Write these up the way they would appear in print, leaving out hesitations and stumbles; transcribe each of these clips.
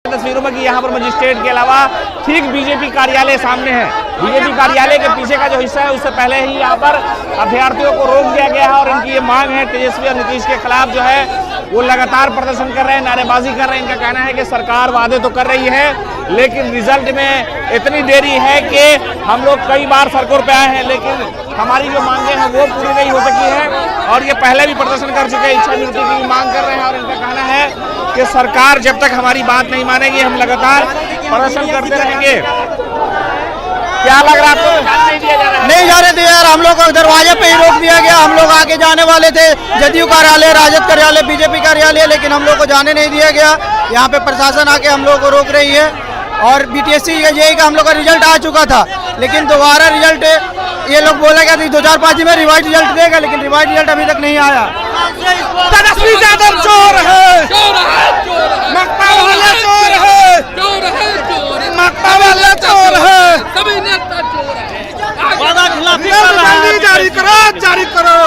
तस्वीरों में कि यहाँ पर मजिस्ट्रेट के अलावा ठीक बीजेपी कार्यालय सामने है। बीजेपी कार्यालय के पीछे का जो हिस्सा है उससे पहले ही यहाँ पर अभ्यर्थियों को रोक दिया गया है और इनकी ये मांग है तेजस्वी और नीतीश के खिलाफ जो है वो लगातार प्रदर्शन कर रहे हैं, नारेबाजी कर रहे हैं। इनका कहना है कि सरकार वादे तो कर रही है लेकिन रिजल्ट में इतनी देरी है कि हम लोग कई बार सड़कों पे आए हैं लेकिन हमारी जो मांगे हैं वो पूरी नहीं हो सकी है और ये पहले भी प्रदर्शन कर चुके हैं, इच्छा नियुक्ति की मांग कर रहे हैं और इनका कहना है कि सरकार जब तक हमारी बात नहीं मानेगी हम लगातार प्रदर्शन करते रहेंगे। क्या लग रहा है? नहीं जाने दिया यार, हम लोग को दरवाजे पे ही रोक दिया गया। हम लोग आगे जाने वाले थे जदयू कार्यालय, राजद कार्यालय, बीजेपी कार्यालय, लेकिन हम लोग को जाने नहीं दिया गया। यहाँ पे प्रशासन आके हम लोग को रोक रही है और बीटीएससी जेईई का हम लोग का रिजल्ट आ चुका था लेकिन दोबारा रिजल्ट ये लोग बोला गया 2005 में रिवाइज रिजल्ट देगा लेकिन रिवाइज रिजल्ट अभी तक नहीं आया। तेजस्वी यादव चोर है, मक्ता वाला चोर है, मक्ता वाला चोर है, सभी नेता चोर है। रिजल्ट जारी करो, जारी करो,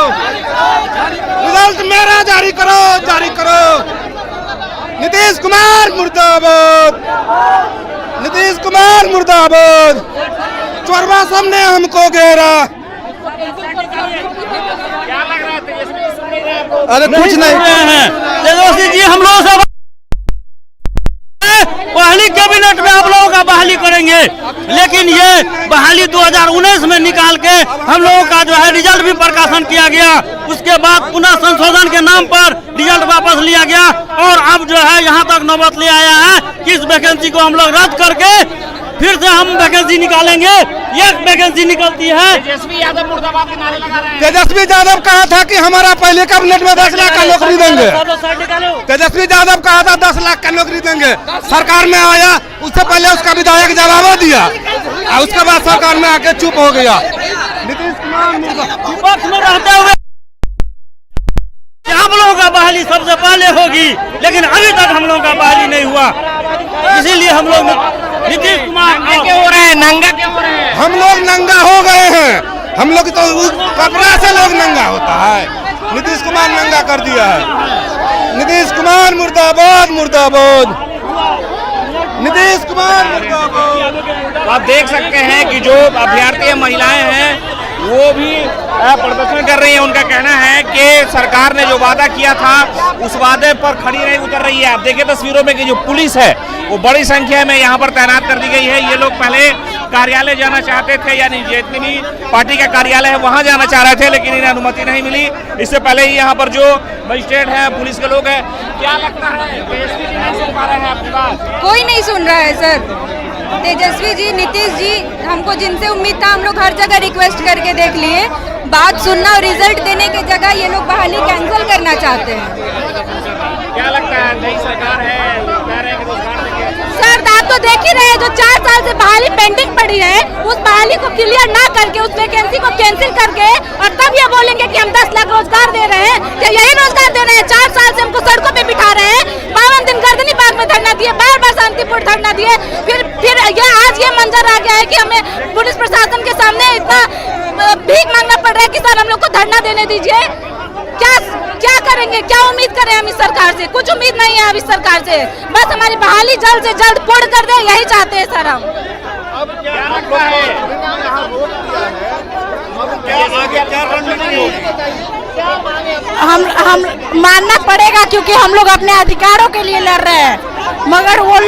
रिजल्ट मेरा जारी करो, जारी करो। नीतीश कुमार मुर्दाबाद, नीतीश कुमार मुर्दाबाद। चोरवा सबने हमको घेरा। अरे कुछ नहीं है तेजस्वी जी, हम लोग सब बहाली कैबिनेट में आप लोगों का बहाली करेंगे लेकिन ये बहाली 2019 में निकाल के हम लोगों का जो है रिजल्ट भी प्रकाशन किया गया। उसके बाद पुनः संशोधन के नाम पर रिजल्ट वापस लिया गया और अब जो है यहाँ तक नौबत ले आया है कि इस वैकेंसी को हम लोग रद्द करके फिर से हम वैकेंसी निकालेंगे। एक वैकेंसी निकलती है। तेजस्वी यादव मुर्दाबाद के नारे लगा रहे हैं। तेजस्वी यादव कहा था कि हमारा पहले कैबिनेट में 10 लाख का नौकरी देंगे। तेजस्वी यादव कहा था 10 लाख का नौकरी देंगे, सरकार में आया उससे पहले उसका विधायक जवाब दिया और उसके बाद सरकार में आके चुप हो गया। नीतीश कुमार विपक्ष में रहते हुए हम लोगों का बहाली सबसे पहले होगी लेकिन अभी तक हम लोगों का बहाली नहीं हुआ, इसीलिए हम लोग नीतीश कुमार क्या हो रहे हैं, नंगा क्या हो रहे हैं? हम लोग नंगा हो गए हैं। हम लोग तो कपड़ा से लोग नंगा होता है, नीतीश कुमार नंगा कर दिया है। नीतीश कुमार मुर्दाबाद, मुर्दाबाद, नीतीश कुमार मुर्दाबाद। आप देख सकते हैं कि जो अभ्यर्थी महिलाएं हैं वो भी प्रदर्शन कर रही है। उनका कहना है कि सरकार ने जो वादा किया था उस वादे पर खड़ी नहीं उतर रही है। आप देखिए तस्वीरों में कि जो पुलिस है वो बड़ी संख्या में यहाँ पर तैनात कर दी गई है। ये लोग पहले कार्यालय जाना चाहते थे, यानी जितनी भी पार्टी का कार्यालय है वहाँ जाना चाह रहे थे लेकिन इन्हें अनुमति नहीं मिली। इससे पहले ही यहाँ पर जो मजिस्ट्रेट है, पुलिस के लोग हैं, क्या लगता है तेजस्वी जी नहीं सुन पा रहे हैं आपकी बात? कोई नहीं सुन रहा है सर। तेजस्वी जी, नीतीश जी, हमको जिनसे उम्मीद था हम लोग हर जगह रिक्वेस्ट करके देख लिए। बात सुनना और रिजल्ट देने की जगह ये लोग बहाली कैंसिल करना चाहते हैं। क्या लगता है नई सरकार है, कह रहे हैं कि रोजगार देंगे? सर आप तो देख ही रहे हैं जो 4 साल से बहाली पेंडिंग पड़ी है उस बहाली को क्लियर ना करके उस वैकेंसी को कैंसिल करके और तब ये बोलेंगे कि हम 10 लाख रोजगार दे रहे हैं। क्या यही रोजगार दे रहे हैं? 4 साल से हमको सड़कों पे बिठा रहे हैं, 52 दिन गर्दनी पार्क में धरना दिए, बार-बार शांतिपूर्ण धरना दिए, फिर आज ये मंजर आ गया है कि हमें पुलिस प्रशासन के सामने इतना भीख मांगना पड़ रहा है कि सर हम लोग को धरना देने दीजिए। क्या करेंगे, क्या उम्मीद करें हम इस सरकार से? कुछ उम्मीद नहीं है अब इस सरकार से, बस हमारी बहाली जल्द से जल्द पूर्ण कर दे, यही चाहते हैं सर हम। क्या लगता है हम मानना पड़ेगा क्योंकि हम लोग अपने अधिकारों के लिए लड़ रहे हैं मगर वो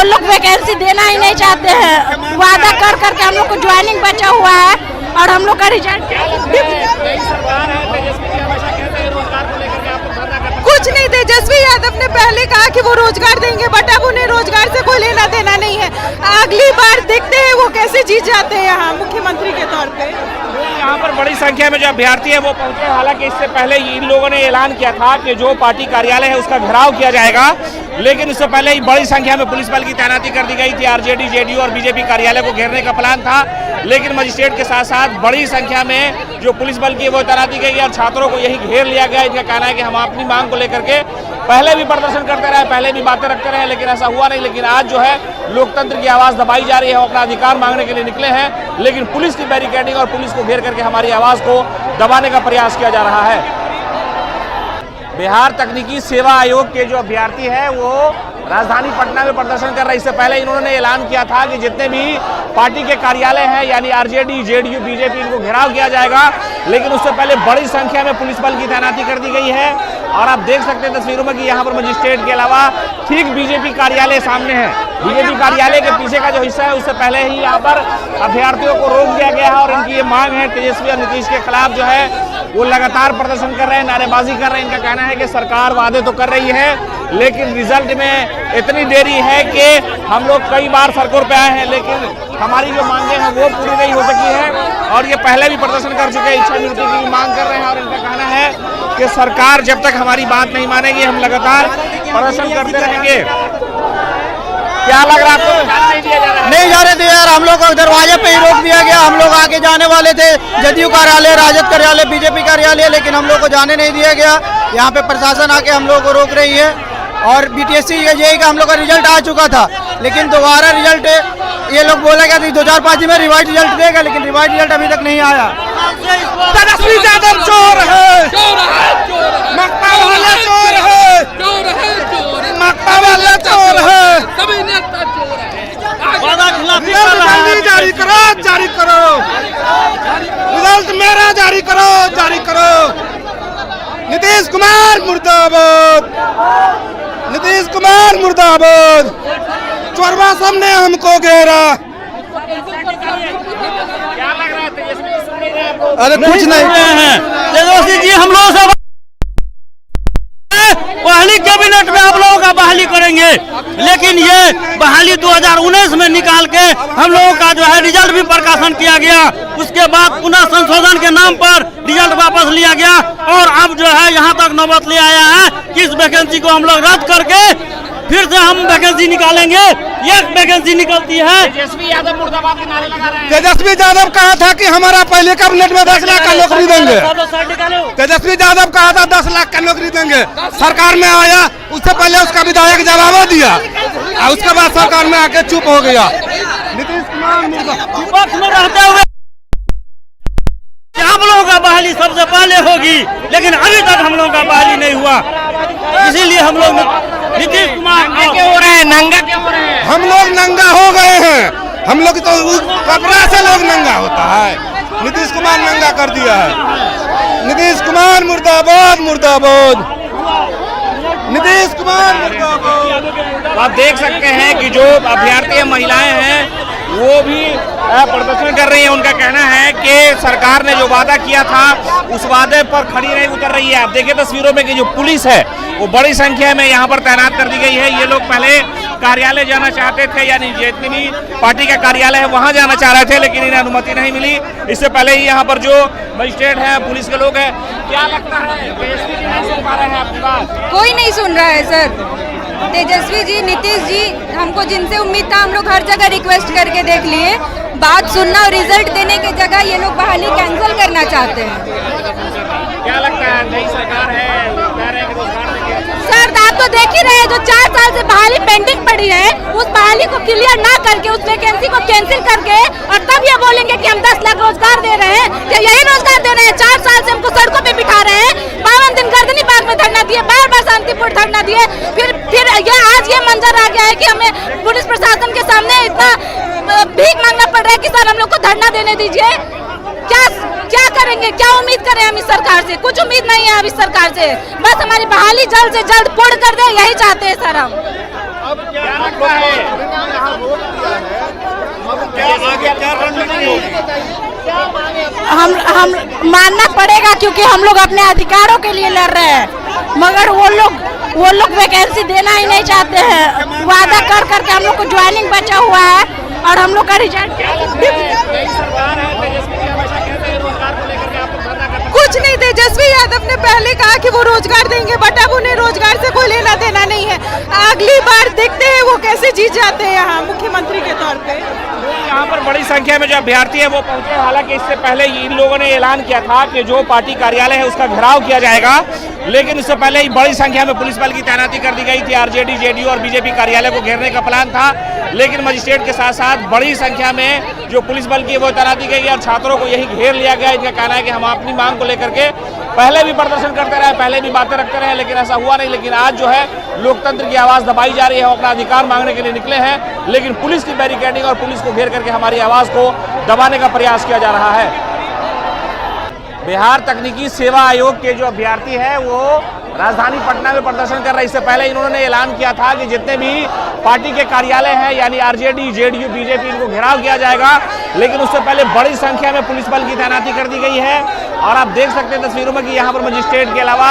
लोग वैकेंसी देना ही नहीं चाहते हैं। वादा कर करके हम लोग को ज्वाइनिंग बचा हुआ है और हम लोग का रिजल्ट कुछ नहीं। तेजस्वी यादव ने पहले कहा कि वो रोजगार देंगे बट अब उन्हें रोजगार से कोई लेना देना नहीं है। अगली बार देखते हैं वो कैसे जीत जाते हैं यहाँ मुख्यमंत्री के तौर पे। यहाँ पर बड़ी संख्या में जो अभ्यर्थी है वो पहुंचे। हालांकि इससे पहले इन लोगों ने ऐलान किया था कि जो पार्टी कार्यालय है उसका घेराव किया जाएगा लेकिन इससे पहले ही बड़ी संख्या में पुलिस बल की तैनाती कर दी गई थी। आरजेडी, जेडीयू और बीजेपी कार्यालय को घेरने का प्लान था लेकिन मजिस्ट्रेट के साथ साथ बड़ी संख्या में जो पुलिस बल की वो तैनाती गई और छात्रों को यही घेर लिया गया। इनका कहना है कि हम अपनी मांग को लेकर के पहले भी प्रदर्शन करते रहे, पहले भी बातें रखते रहे लेकिन ऐसा हुआ नहीं। लेकिन आज जो है लोकतंत्र की आवाज़ दबाई जा रही है, वो अपना अधिकार मांगने के लिए निकले हैं लेकिन पुलिस की बैरिकेडिंग और पुलिस को घेर करके हमारी आवाज़ को दबाने का प्रयास किया जा रहा है। बिहार तकनीकी सेवा आयोग के जो अभ्यर्थी है वो राजधानी पटना में प्रदर्शन कर रहे। इससे पहले इन्होंने ऐलान किया था कि जितने भी पार्टी के कार्यालय हैं यानी आरजेडी, जेडीयू, बीजेपी, इनको घेराव किया जाएगा। लेकिन उससे पहले बड़ी संख्या में पुलिस बल की तैनाती कर दी गई है और आप देख सकते हैं तस्वीरों में कि यहाँ पर मजिस्ट्रेट के अलावा ठीक बीजेपी कार्यालय सामने है। बीजेपी कार्यालय के पीछे का जो हिस्सा है उससे पहले ही यहाँ पर अभ्यर्थियों को रोक दिया गया है और इनकी ये मांग है तेजस्वी और नीतीश के खिलाफ जो है वो लगातार प्रदर्शन कर रहे हैं, नारेबाजी कर रहे हैं। इनका कहना है कि सरकार वादे तो कर रही है लेकिन रिजल्ट में इतनी देरी है कि हम लोग कई बार सड़कों पे आए हैं लेकिन हमारी जो मांगे हैं वो पूरी नहीं हो सकी है। और ये पहले भी प्रदर्शन कर चुके हैं, इच्छा नियुक्ति की मांग कर रहे हैं और इनका कहना है कि सरकार जब तक हमारी बात नहीं मानेगी हम लगातार प्रदर्शन करते रहेंगे। क्या लग रहा है आपको? नहीं दिया जा रहा है? नहीं जाने दिया यार, हम लोग को दरवाजे पे ही रोक दिया गया। हम लोग आगे जाने वाले थे जदयू कार्यालय, राजद कार्यालय, बीजेपी कार्यालय, लेकिन हम लोग को जाने नहीं दिया गया। यहाँ पे प्रशासन आके हम लोग को रोक रही है और बीटीएससी जेईई का हम लोग का रिजल्ट आ चुका था लेकिन दोबारा रिजल्ट ये लोग बोला गया 2005 में रिवाइज रिजल्ट देगा लेकिन रिवाइज रिजल्ट अभी तक नहीं आया। तेजस्वी यादव चोर है, मक्का वाला चोर है, मक्का वाला चोर है, सभी नेता चोर है। जारी करो, जारी करो, रिजल्ट मेरा जारी करो, जारी करो। नीतीश कुमार मुर्दाबाद, नीतीश कुमार मुर्दाबाद। चोरवा सबने हमको घेरा। अरे कुछ नहीं हैं तेजस्वी जी हम लोगों से बहाली कैबिनेट में आप लोगों का बहाली करेंगे लेकिन ये बहाली 2019 में निकाल के हम लोगों का जो है रिजल्ट भी प्रकाशन किया गया। उसके बाद पुनः संशोधन के नाम पर रिजल्ट वापस लिया गया और अब जो है यहाँ तक नौबत ले आया है कि इस वैकेंसी को हम लोग रद्द करके फिर से हम वैकेंसी निकालेंगे। एक वैकेंसी निकलती है। तेजस्वी यादव मुर्दाबाद के नारे लगा रहे हैं। तेजस्वी यादव कहा था कि हमारा पहले कैबिनेट में 10 लाख का नौकरी देंगे। तेजस्वी यादव कहा था 10 लाख का नौकरी देंगे, सरकार में आया उससे पहले उसका विधायक जवाब दिया और उसके बाद सरकार में आके चुप हो गया। नीतीश कुमार विपक्ष में रहते हुए आप लोगों का बहाली सबसे पहले होगी लेकिन अभी तक हम लोगों का बहाली नहीं हुआ। इसीलिए हम लोग नीतीश कुमार क्यों हो रहे हैं, नंगा क्यों हो रहे हैं? हम लोग नंगा हो गए हैं। हम लोग तो कपड़ा से लोग नंगा होता है, नीतीश कुमार नंगा कर दिया है। नीतीश कुमार मुर्दाबाद, मुर्दाबाद, नीतीश कुमार मुर्दाबाद। आप देख सकते हैं कि जो अभ्यर्थी महिलाएं हैं वो भी प्रदर्शन कर रही है। उनका कहना है कि सरकार ने जो वादा किया था उस वादे पर खड़ी नहीं उतर रही है। आप देखिए तस्वीरों में कि जो पुलिस है वो बड़ी संख्या में यहाँ पर तैनात कर दी गई है। ये लोग पहले कार्यालय जाना चाहते थे यानी जितनी भी पार्टी का कार्यालय है वहाँ जाना चाह रहे थे लेकिन इन्हें अनुमति नहीं मिली। इससे पहले ही यहाँ पर जो मजिस्ट्रेट है, पुलिस के लोग हैं, क्या लगता है तेजस्वी जी नहीं सुन पा रहे हैं आपकी बात? कोई नहीं सुन रहा है सर। तेजस्वी जी, नीतीश जी, हमको जिनसे उम्मीद था हम लोग हर जगह रिक्वेस्ट करके देख लिए। बात सुनना और रिजल्ट देने की जगह ये लोग बहाली कैंसिल करना चाहते हैं। क्या लगता है नई सरकार है, कह रहे हैं कि रोजगार देंगे? सर आप तो देख ही रहे हैं जो 4 साल से बहाली पेंडिंग पड़ी है उस बहाली को क्लियर ना करके उस वैकेंसी को कैंसिल करके और तब ये बोलेंगे कि हम 10 लाख रोजगार दे रहे हैं। क्या यही रोजगार दे रहे हैं? 4 साल से हमको सड़कों पे बिठा रहे हैं। 52 दिन गर्दनी बाग में धरना दिए, बार-बार शांतिपूर्ण धरना दिए। फिर ये आज ये मंजर आ गया है कि हमें पुलिस प्रशासन के सामने इतना भीख मांगना पड़ रहा है कि सर हम लोग को धरना देने दीजिए। क्या करेंगे, क्या उम्मीद करें हम इस सरकार से? कुछ उम्मीद नहीं है अब इस सरकार से। बस हमारी बहाली जल्द से जल्द पूर्ण कर दे, यही चाहते हैं सर हम। क्या लगता है क्या रणनीति होगी? हम मानना पड़ेगा क्योंकि हम लोग अपने अधिकारों के लिए लड़ रहे हैं मगर वो लोग वैकेंसी देना ही नहीं चाहते हैं। वादा कर करके हम लोग को ज्वाइनिंग बचा हुआ है और हम लोग का रिजल्ट कुछ नहीं। तेजस्वी यादव ने पहले कहा कि वो रोजगार देंगे बट अब उन्हें रोजगार से कोई लेना देना नहीं है। अगली बार देखते हैं वो कैसे जीत जाते हैं यहाँ मुख्यमंत्री के तौर पे। यहाँ पर बड़ी संख्या में जो अभ्यर्थी है वो पहुंचे। हालांकि इससे पहले इन लोगों ने ऐलान किया था कि जो पार्टी कार्यालय है उसका घेराव किया जाएगा लेकिन इससे पहले ही बड़ी संख्या में पुलिस बल की तैनाती कर दी गई थी। आरजेडी, जेडीयू और बीजेपी कार्यालय को घेरने का प्लान था लेकिन मजिस्ट्रेट के साथ साथ बड़ी संख्या में जो पुलिस बल की वो तैनाती की गई और छात्रों को यही घेर लिया गया। इनका कहना है कि हम अपनी मांग को लेकर के पहले भी प्रदर्शन करते रहे, पहले भी बातें रखते रहे, लेकिन ऐसा हुआ नहीं। लेकिन आज जो है लोकतंत्र की आवाज़ दबाई जा रही है, वो अपना अधिकार मांगने के लिए निकले हैं, लेकिन पुलिस की बैरिकेडिंग और पुलिस को घेर करके हमारी आवाज़ को दबाने का प्रयास किया जा रहा है। बिहार तकनीकी सेवा आयोग के जो अभ्यर्थी हैं वो राजधानी पटना में प्रदर्शन कर रहे हैं। इससे पहले इन्होंने ऐलान किया था कि जितने भी पार्टी के कार्यालय हैं यानी आरजेडी, जेडीयू, बीजेपी, इनको घेराव किया जाएगा, लेकिन उससे पहले बड़ी संख्या में पुलिस बल की तैनाती कर दी गई है। और आप देख सकते हैं तस्वीरों में कि यहाँ पर मजिस्ट्रेट के अलावा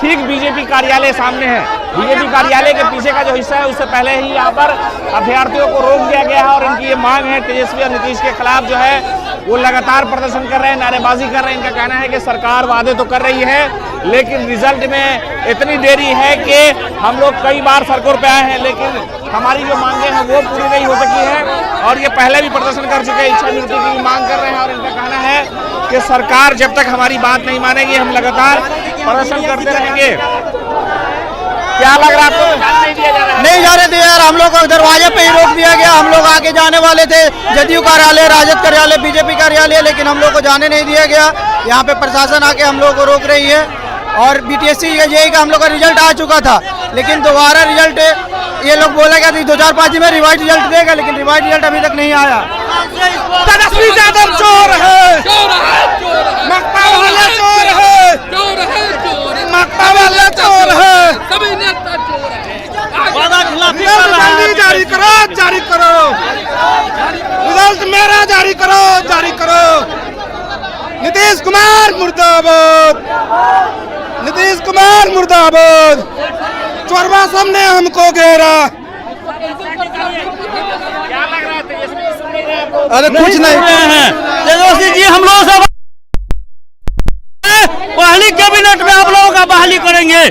ठीक बीजेपी कार्यालय सामने है। बीजेपी कार्यालय के पीछे का जो हिस्सा है उससे पहले ही यहाँ पर अभ्यर्थियों को रोक दिया गया है और इनकी ये मांग है तेजस्वी और नीतीश के खिलाफ जो है वो लगातार प्रदर्शन कर रहे हैं, नारेबाजी कर रहे हैं। इनका कहना है कि सरकार वादे तो कर रही है लेकिन रिजल्ट में इतनी देरी है कि हम लोग कई बार सड़कों पे आए हैं लेकिन हमारी जो मांगे हैं वो पूरी नहीं हो सकी है। और ये पहले भी प्रदर्शन कर चुके हैं, इच्छा नियुक्ति की मांग कर रहे हैं और इनका कहना है कि सरकार जब तक हमारी बात नहीं मानेगी हम लगातार प्रदर्शन करते रहेंगे। क्या लग रहा है आपको? नहीं जाने दिया यार, हम लोग को दरवाजे पे ही रोक दिया गया। हम लोग आगे जाने वाले थे जदयू कार्यालय, राजद कार्यालय, बीजेपी कार्यालय, लेकिन हम लोग को जाने नहीं दिया गया। यहाँ पे प्रशासन आके हम लोग को रोक रही है। और बीटीएससी जेईई का हम लोग का रिजल्ट आ चुका था, लेकिन दोबारा रिजल्ट ये लोग बोला गया 2005 में रिवाइज रिजल्ट देगा, लेकिन रिवाइज रिजल्ट अभी तक नहीं आया। तेजस्वी यादव चोर है, मक्का वाले चोर है, मक्का वाले चोर है, सभी नेता चोर है। रिजल्ट जारी करो, जारी करो, रिजल्ट मेरा जारी करो, जारी करो। नीतीश कुमार मुर्दाबाद, नीतीश कुमार मुर्दाबाद। चोरवा सबने हमको घेरा। अरे कुछ नहीं हैं तेजस्वी जी, हम लोग सब पहली कैबिनेट में आप लोगों का बहाली करेंगे,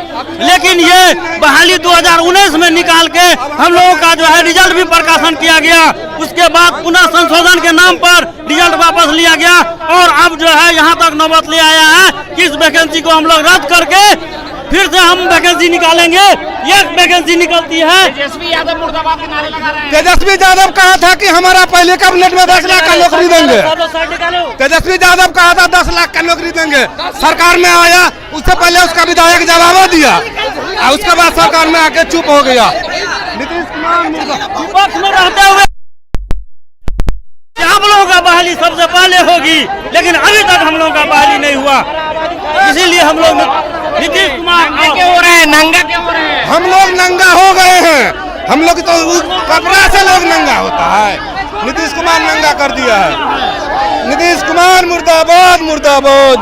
लेकिन ये बहाली 2019 में निकाल के हम लोगों का जो है रिजल्ट भी प्रकाशन किया गया। उसके बाद पुनः संशोधन के नाम पर रिजल्ट वापस लिया गया और अब जो है यहाँ तक नौबत ले आया है कि इस वैकेंसी को हम लोग रद्द करके फिर से हम वैकेंसी निकालेंगे। एक वैकेंसी निकलती है। तेजस्वी यादव मुर्दाबाद के नारे लगा रहे हैं। तेजस्वी यादव कहा था कि हमारा पहले कैबिनेट में 10 लाख का नौकरी देंगे। तेजस्वी यादव कहा था 10 लाख का नौकरी देंगे, सरकार में आया उससे पहले उसका विधायक जवाब दिया और उसके बाद सरकार में आके चुप हो गया। नीतीश कुमार विपक्ष में रहते हुए आप लोगों का बहाली सबसे पहले होगी, लेकिन अभी तक हम लोगों का बहाली नहीं हुआ। इसीलिए हम लोग नीतीश कुमार क्यों हो रहे हैं, नंगा क्यों हो रहे हैं? हम लोग नंगा हो गए हैं। हम लोग तो कपड़ा से लोग नंगा होता है, नीतीश कुमार नंगा कर दिया है। नीतीश कुमार मुर्दाबाद, मुर्दाबाद,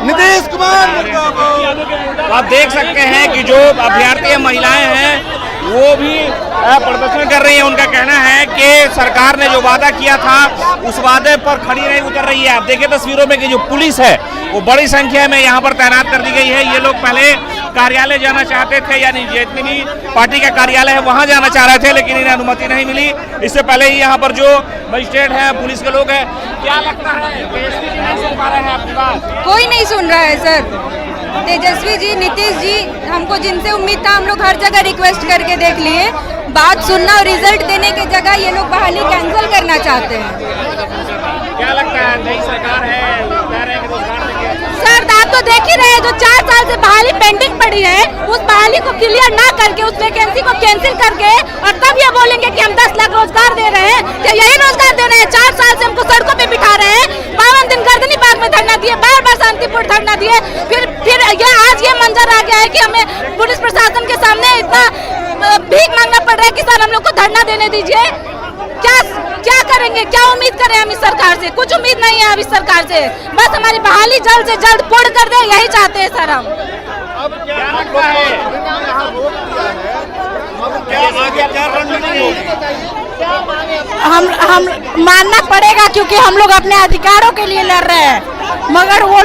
नीतीश कुमार मुर्दाबाद। आप देख सकते हैं कि जो अभ्यर्थी महिलाएं हैं वो भी प्रदर्शन कर रही है। उनका कहना है कि सरकार ने जो वादा किया था उस वादे पर खड़ी नहीं उतर रही है। आप देखिए तस्वीरों में कि जो पुलिस है वो बड़ी संख्या में यहाँ पर तैनात कर दी गई है। ये लोग पहले कार्यालय जाना चाहते थे, यानी जितनी भी पार्टी का कार्यालय है वहाँ जाना चाह रहे थे, लेकिन इन्हें अनुमति नहीं मिली। इससे पहले ही यहाँ पर जो मजिस्ट्रेट है, पुलिस के लोग हैं, क्या लगता है तेजस्वी जी नहीं सुन पा रहे हैं आपकी बात? कोई नहीं सुन रहा है सर। तेजस्वी जी, नीतीश जी, हमको जिनसे उम्मीद था हम लोग हर जगह रिक्वेस्ट करके देख लिए। बात सुनना और रिजल्ट देने की जगह ये लोग बहाली कैंसिल करना चाहते हैं। क्या लगता है नई सरकार है, कह रहे हैं कि रोजगार देंगे? सर आप तो देख ही रहे हैं, जो 4 साल से बहाली पेंडिंग पड़ी है उस बहाली को क्लियर ना करके उस वैकेंसी को कैंसिल करके और तब ये बोलेंगे कि हम 10 लाख रोजगार दे रहे हैं। क्या यही रोजगार दे रहे हैं? 4 साल से हमको सड़कों पे बिठा रहे हैं, 52 दिन गर्दनी पार्क में धरना दिए, बार-बार शांतिपूर्ण धरना दिए, फिर ये आज ये मंजर आ गया है कि हमें पुलिस प्रशासन के सामने इतना भीख मांगना पड़ रहा है कि सर हम लोग को धरना देने दीजिए। क्या करेंगे, क्या उम्मीद करें हम इस सरकार से? कुछ उम्मीद नहीं है अब इस सरकार से। बस हमारी बहाली जल्द से जल्द पूर्ण कर दे, यही चाहते हैं सर हम। क्या लगता है हम मानना पड़ेगा क्योंकि हम लोग अपने अधिकारों के लिए लड़ रहे हैं, मगर वो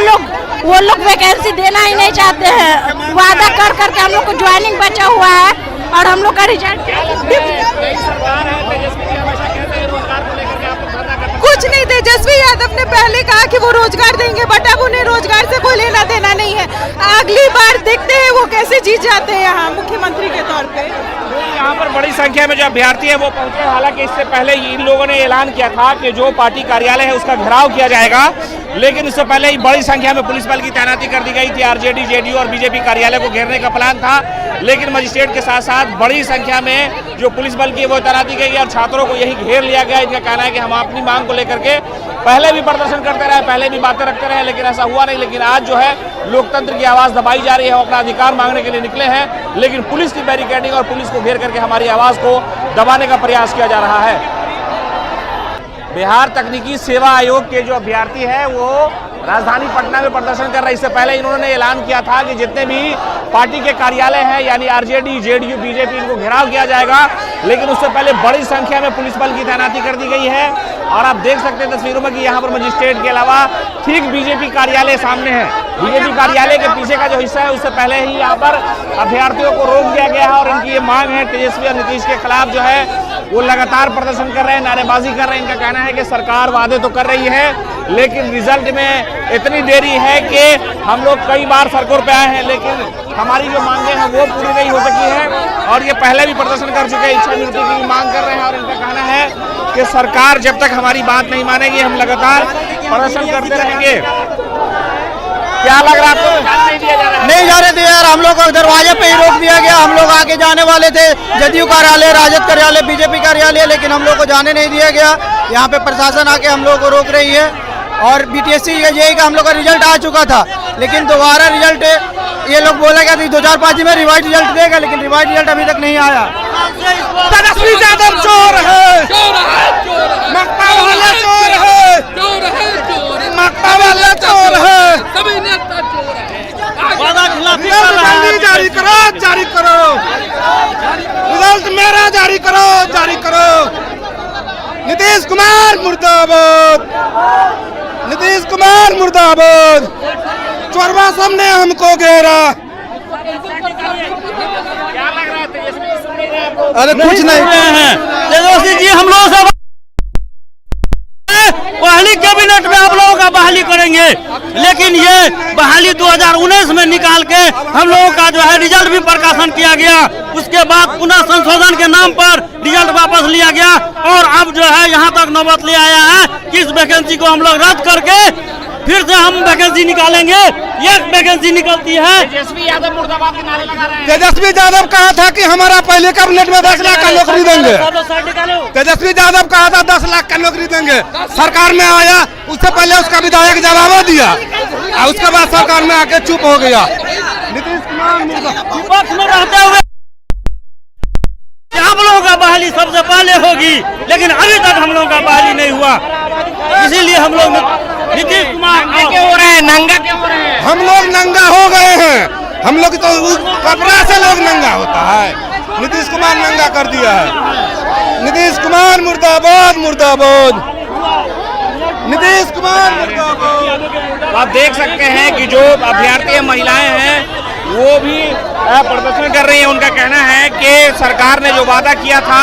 लोग वैकेंसी देना ही नहीं चाहते हैं। वादा कर करके हम लोग को ज्वाइनिंग बचा हुआ है और हम लोग का रिजल्ट कुछ नहीं दे तेजस्वी यादव ने पहले कहा कि वो रोजगार देंगे, बट अब उन्हें रोजगार से कोई लेना देना नहीं है। अगली बार देखते हैं वो कैसे जीत जाते हैं यहाँ मुख्यमंत्री के तौर पे। यहाँ पर बड़ी संख्या में जो अभ्यर्थी है वो पहुंचे। हालांकि इससे पहले इन लोगों ने ऐलान किया था कि जो पार्टी कार्यालय है उसका घेराव किया जाएगा, लेकिन इससे पहले ही बड़ी संख्या में पुलिस बल की तैनाती कर दी गई थी। आरजेडी, जेडीयू और बीजेपी कार्यालय को घेरने का प्लान था, लेकिन मजिस्ट्रेट के साथ साथ बड़ी संख्या में जो पुलिस बल की वो तैनाती की गई और छात्रों को यही घेर लिया गया। इनका कहना है कि हम अपनी मांग को लेकर के पहले भी प्रदर्शन करते रहे, पहले भी बातें रखते रहे, लेकिन ऐसा हुआ नहीं। लेकिन आज जो है लोकतंत्र की आवाज़ दबाई जा रही है, वो अपना अधिकार मांगने के लिए निकले हैं, लेकिन पुलिस की बैरिकेडिंग और पुलिस को घेर करके हमारी आवाज़ को दबाने का प्रयास किया जा रहा है। बिहार तकनीकी सेवा आयोग के जो अभ्यर्थी है वो राजधानी पटना में प्रदर्शन कर रहे हैं। इससे पहले इन्होंने ऐलान किया था कि जितने भी पार्टी के कार्यालय हैं यानी आरजेडी, जेडीयू, बीजेपी, इनको घेराव किया जाएगा, लेकिन उससे पहले बड़ी संख्या में पुलिस बल की तैनाती कर दी गई है। और आप देख सकते हैं तस्वीरों में कि यहाँ पर मजिस्ट्रेट के अलावा ठीक बीजेपी कार्यालय सामने है। बीजेपी कार्यालय के पीछे का जो हिस्सा है उससे पहले ही यहाँ पर अभ्यर्थियों को रोक दिया गया है और इनकी ये मांग है तेजस्वी और नीतीश के खिलाफ जो है वो लगातार प्रदर्शन कर रहे हैं, नारेबाजी कर रहे हैं। इनका कहना है कि सरकार वादे तो कर रही है, लेकिन रिजल्ट में इतनी देरी है कि हम लोग कई बार सड़कों पे आए हैं, लेकिन हमारी जो मांगे हैं वो पूरी नहीं हो सकी है। और ये पहले भी प्रदर्शन कर चुके हैं, इच्छा नियुक्ति की मांग कर रहे हैं। और इनका कहना है कि सरकार जब तक हमारी बात नहीं मानेगी हम लगातार प्रदर्शन करते रहेंगे। क्या लग रहा है आपको? नहीं जाने दिया यार, हम लोग को दरवाजे पे ही रोक दिया गया। हम लोग आगे जाने वाले थे जदयू कार्यालय, राजद कार्यालय, बीजेपी कार्यालय, लेकिन हम लोग को जाने नहीं दिया गया। यहाँ पे प्रशासन आके हम लोग को रोक रही है। और बीटीएससी जेईई का हम लोग का रिजल्ट आ चुका था, लेकिन दोबारा रिजल्ट ये लोग बोला गया 2005 में रिवाइज रिजल्ट देगा, लेकिन रिवाइज रिजल्ट अभी तक नहीं आया। तेजस्वी यादव चोर है, मक्का वाला चोर है, मक्का वाला चोर है, सभी नेता चोर है। रिजल्ट जारी करो, जारी करो, रिजल्ट मेरा जारी करो, जारी करो। नीतीश कुमार मुर्दाबाद, नीतीश कुमार मुर्दाबाद। चोरवा सबने हमको घेरा। अरे कुछ नहीं हैं तेजस्वी जी, हम लोग सब पहली कैबिनेट में आप लोगों का बहाली करेंगे, लेकिन ये बहाली 2019 में निकाल के हम लोगों का जो है रिजल्ट भी प्रकाशन किया गया। उसके बाद पुनः संशोधन के नाम पर रिजल्ट वापस लिया गया और अब जो है यहाँ तक नौबत ले आया है कि इस वैकेंसी को हम लोग रद्द करके फिर से हम वैकेंसी निकालेंगे। एक वैकेंसी निकलती है। तेजस्वी यादव मुर्दाबाद के नारे लगा रहे हैं। तेजस्वी यादव कहा था कि हमारा पहले कैबिनेट में 10 लाख का नौकरी देंगे। तेजस्वी यादव कहा था 10 लाख का नौकरी देंगे। सरकार में आया, उससे पहले उसका विधायक जवाब दिया और उसके बाद सरकार में आके चुप हो गया। नीतीश कुमार विपक्ष में रहते हुए आप लोगों का बहाली सबसे पहले होगी, लेकिन अभी तक हम लोगों का बहाली नहीं हुआ। इसीलिए हम लोग नीतीश कुमार क्यों हो रहे हैं, नंगा क्यों हो रहे हैं? हम लोग नंगा हो गए हैं। हम लोग तो कपड़ा से लोग नंगा होता है, नीतीश कुमार नंगा कर दिया है। नीतीश कुमार मुर्दाबाद, मुर्दाबाद, नीतीश कुमार मुर्दाबाद। आप देख सकते हैं कि जो अभ्यर्थी महिलाएं हैं वो भी प्रदर्शन कर रही है। उनका कहना है कि सरकार ने जो वादा किया था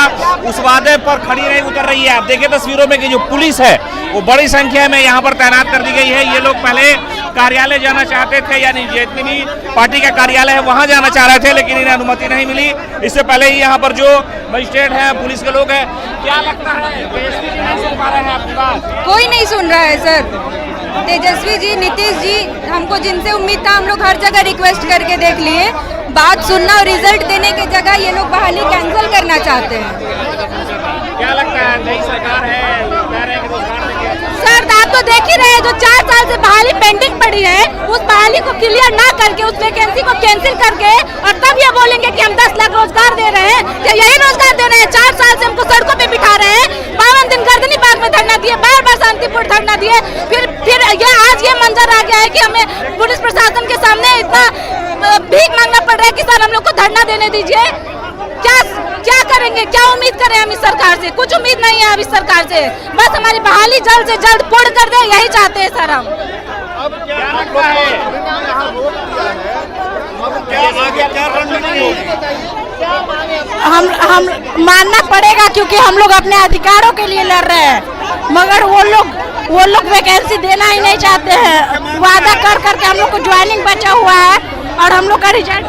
उस वादे पर खड़ी नहीं उतर रही है। आप देखिए तस्वीरों में कि जो पुलिस है वो बड़ी संख्या में यहाँ पर तैनात कर दी गई है। ये लोग पहले कार्यालय जाना चाहते थे, यानी जितनी भी पार्टी का कार्यालय है वहाँ जाना चाह रहे थे, लेकिन इन्हें अनुमति नहीं मिली। इससे पहले ही यहाँ पर जो मजिस्ट्रेट हैं, पुलिस के लोग हैं, क्या लगता है तेजस्वी जी नहीं सुन पा रहे हैं आपकी बात? कोई नहीं सुन रहा है सर। तेजस्वी जी, नीतीश जी, हमको जिनसे उम्मीद था हम लोग हर जगह रिक्वेस्ट करके देख लिए। बात सुनना और रिजल्ट देने की जगह ये लोग बहाली कैंसिल करना चाहते हैं। क्या लगता है नई सरकार है, कह रहे हैं कि रोजगार देंगे? सर आप तो देख ही रहे हैं, जो 4 साल से बहाली पेंडिंग पड़ी है उस बहाली को क्लियर ना करके उस वैकेंसी को कैंसिल करके और तब ये बोलेंगे कि हम 10 लाख रोजगार दे रहे हैं। क्या यही रोजगार दे रहे हैं? 4 साल से हमको सड़कों पे बिठा रहे हैं। 52 दिन गर्दनी बाग में धरना दिए, बार-बार शांतिपुर धरना दिए, फिर ये आज ये मंजर आ गया है कि हमें पुलिस प्रशासन के सामने इतना भीख मांगना पड़ रहा है कि सर हम लोग को धरना देने दीजिए। क्या करेंगे, क्या उम्मीद करें हम इस सरकार से? कुछ उम्मीद नहीं है अब इस सरकार से। बस हमारी बहाली जल्द से जल्द पूर्ण कर दे, यही चाहते हैं सर हम। अब क्या लगता है हम मानना पड़ेगा, क्योंकि हम लोग अपने अधिकारों के लिए लड़ रहे हैं। मगर वो लोग वैकेंसी देना ही नहीं चाहते हैं। वादा कर करके हम लोग को ज्वाइनिंग बचा हुआ है और हम लोग का रिजल्ट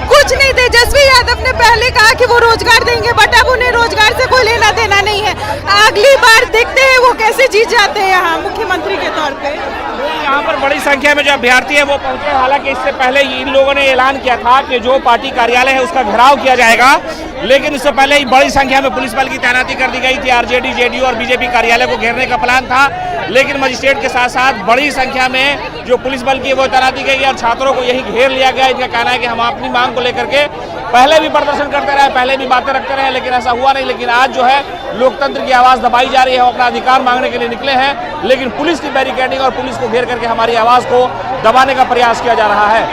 कुछ नहीं। तेजस्वी यादव ने पहले कहा कि वो रोजगार देंगे, बट अब उन्हें रोजगार से कोई लेना देना नहीं है। अगली बार देखते हैं वो कैसे जीत जाते हैं यहाँ मुख्यमंत्री के तौर पे। यहाँ पर बड़ी संख्या में जो अभ्यर्थी है वो पहुंचे। हालांकि इससे पहले इन लोगों ने ऐलान किया था कि जो पार्टी कार्यालय है उसका घेराव किया जाएगा, लेकिन इससे पहले ही बड़ी संख्या में पुलिस बल की तैनाती कर दी गई थी। आरजेडी, जेडीयू और बीजेपी कार्यालय को घेरने का प्लान था, लेकिन मजिस्ट्रेट के साथ साथ बड़ी संख्या में जो पुलिस बल की है वो तैनाती की गई और छात्रों को यही घेर लिया गया। इनका कहना है कि हम अपनी मांग को लेकर के पहले भी प्रदर्शन करते रहे, पहले भी बातें रखते रहे, लेकिन ऐसा हुआ नहीं। लेकिन आज जो है लोकतंत्र की आवाज़ दबाई जा रही है, वो अपना अधिकार मांगने के लिए निकले हैं, लेकिन पुलिस की बैरिकेडिंग और पुलिस को घेर करके हमारी आवाज़ को दबाने का प्रयास किया जा रहा है।